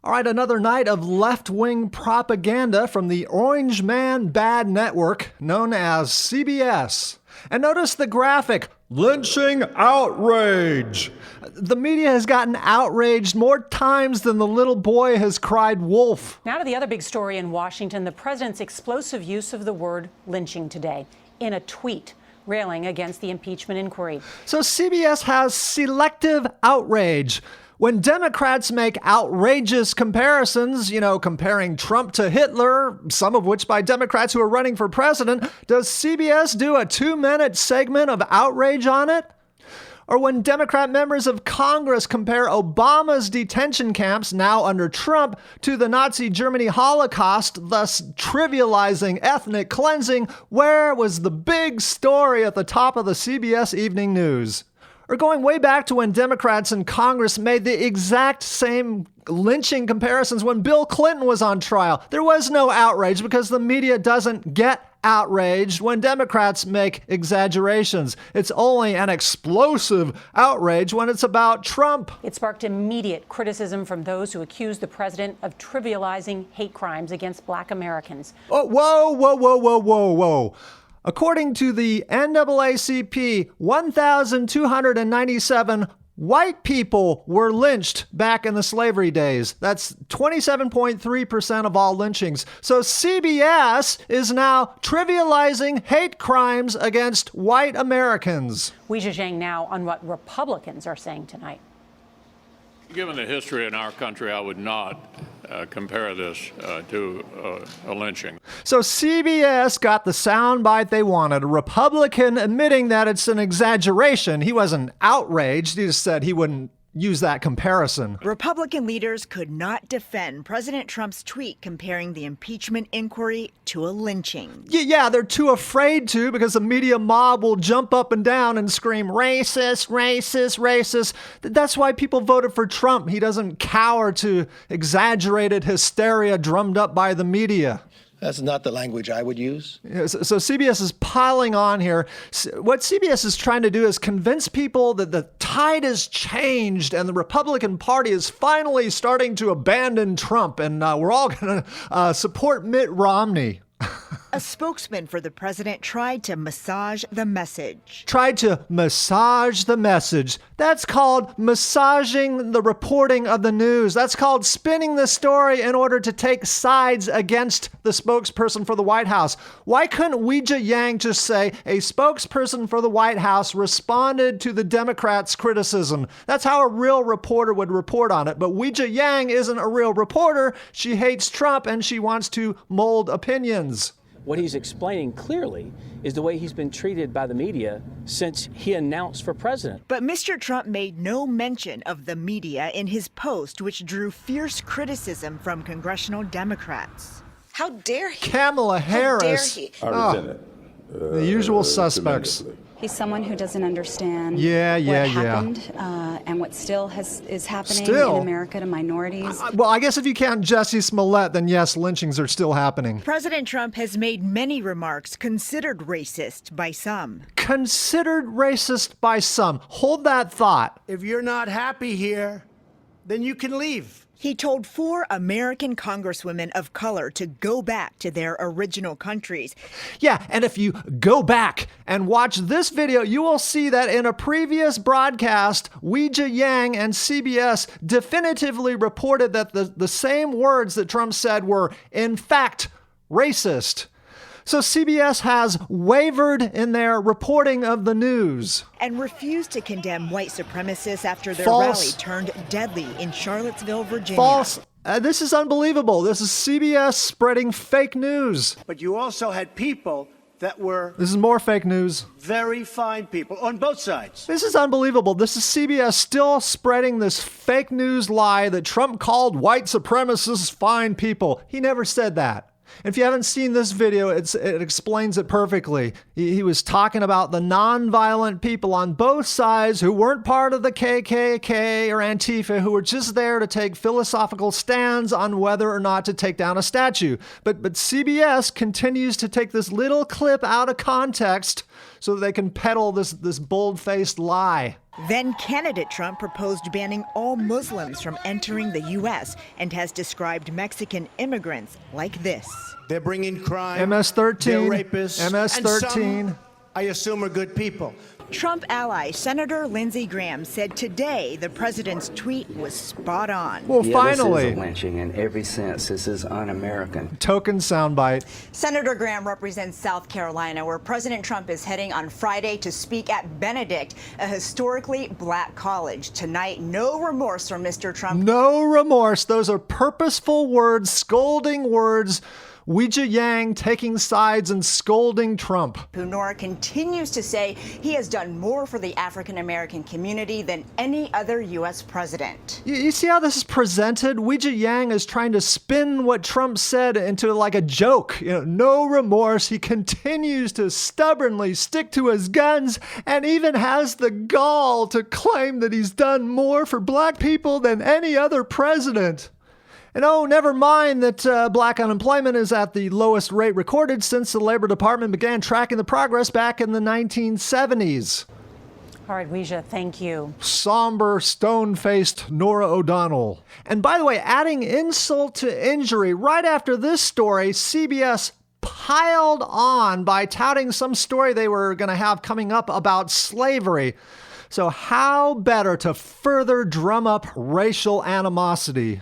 All right, another night of left-wing propaganda from the Orange Man Bad Network, known as CBS. And notice the graphic, lynching outrage. The media has gotten outraged more times than the little boy has cried wolf. Now to the other big story in Washington, the president's explosive use of the word lynching today in a tweet, railing against the impeachment inquiry. So CBS has selective outrage. When Democrats make outrageous comparisons, comparing Trump to Hitler, some of which by Democrats who are running for president, does CBS do a 2-minute segment of outrage on it? Or when Democrat members of Congress compare Obama's detention camps, now under Trump, to the Nazi Germany Holocaust, thus trivializing ethnic cleansing, where was the big story at the top of the CBS Evening News? Or going way back to when Democrats in Congress made the exact same lynching comparisons when Bill Clinton was on trial. There was no outrage because the media doesn't get outraged when Democrats make exaggerations. It's only an explosive outrage when it's about Trump. It sparked immediate criticism from those who accused the president of trivializing hate crimes against Black Americans. Oh, whoa. According to the NAACP, 1,297 white people were lynched back in the slavery days. That's 27.3% of all lynchings. So CBS is now trivializing hate crimes against white Americans. Weijia Zhang now on what Republicans are saying tonight. Given the history in our country, I would not compare this to a lynching. So CBS got the soundbite they wanted, a Republican admitting that it's an exaggeration. He wasn't outraged. He just said he wouldn't use that comparison. Republican leaders could not defend President Trump's tweet comparing the impeachment inquiry to a lynching. Yeah, they're too afraid to because the media mob will jump up and down and scream, racist, racist, racist. That's why people voted for Trump. He doesn't cower to exaggerated hysteria drummed up by the media. That's not the language I would use. So CBS is piling on here. What CBS is trying to do is convince people that the tide has changed and the Republican Party is finally starting to abandon Trump and we're all going to support Mitt Romney. A spokesman for the president tried to massage the message. That's called massaging the reporting of the news. That's called spinning the story in order to take sides against the spokesperson for the White House. Why couldn't Weijia Yang just say a spokesperson for the White House responded to the Democrats' criticism? That's how a real reporter would report on it. But Weijia Yang isn't a real reporter. She hates Trump and she wants to mold opinions. What he's explaining clearly is the way he's been treated by the media since he announced for president. But Mr. Trump made no mention of the media in his post, which drew fierce criticism from congressional Democrats. How dare he? Kamala Harris. How dare he? The usual suspects. He's someone who doesn't understand what happened and what still is happening in America to minorities. Well, I guess if you count Jussie Smollett, then yes, lynchings are still happening. President Trump has made many remarks considered racist by some. Considered racist by some. Hold that thought. If you're not happy here, then you can leave. He told 4 American congresswomen of color to go back to their original countries. Yeah, and if you go back and watch this video, you will see that in a previous broadcast, Weijia Yang and CBS definitively reported that the same words that Trump said were, in fact, racist. So CBS has wavered in their reporting of the news. And refused to condemn white supremacists after their rally turned deadly in Charlottesville, Virginia. False. This is unbelievable. This is CBS spreading fake news. But you also had people that were... This is more fake news. Very fine people on both sides. This is unbelievable. This is CBS still spreading this fake news lie that Trump called white supremacists fine people. He never said that. If you haven't seen this video, it explains it perfectly. He was talking about the nonviolent people on both sides who weren't part of the KKK or Antifa, who were just there to take philosophical stands on whether or not to take down a statue. But CBS continues to take this little clip out of context so that they can peddle this bold-faced lie. Then candidate Trump proposed banning all Muslims from entering the U.S. and has described Mexican immigrants like this. They're bringing crime. MS-13. They're rapists. MS-13. And some, I assume, are good people. Trump ally Senator Lindsey Graham said today the president's tweet was spot on. Well, finally. This is a lynching in every sense. This is un-American. Token soundbite. Senator Graham represents South Carolina, where President Trump is heading on Friday to speak at Benedict, a historically black college. Tonight, no remorse from Mr. Trump. No remorse. Those are purposeful words, scolding words. Ouija Yang taking sides and scolding Trump. Nora continues to say he has done more for the African-American community than any other U.S. president. You see how this is presented? Ouija Yang is trying to spin what Trump said into like a joke. No remorse. He continues to stubbornly stick to his guns and even has the gall to claim that he's done more for black people than any other president. And oh, never mind that black unemployment is at the lowest rate recorded since the Labor Department began tracking the progress back in the 1970s. All right, Ouija, thank you. Somber, stone-faced Nora O'Donnell. And by the way, adding insult to injury, right after this story, CBS piled on by touting some story they were going to have coming up about slavery. So how better to further drum up racial animosity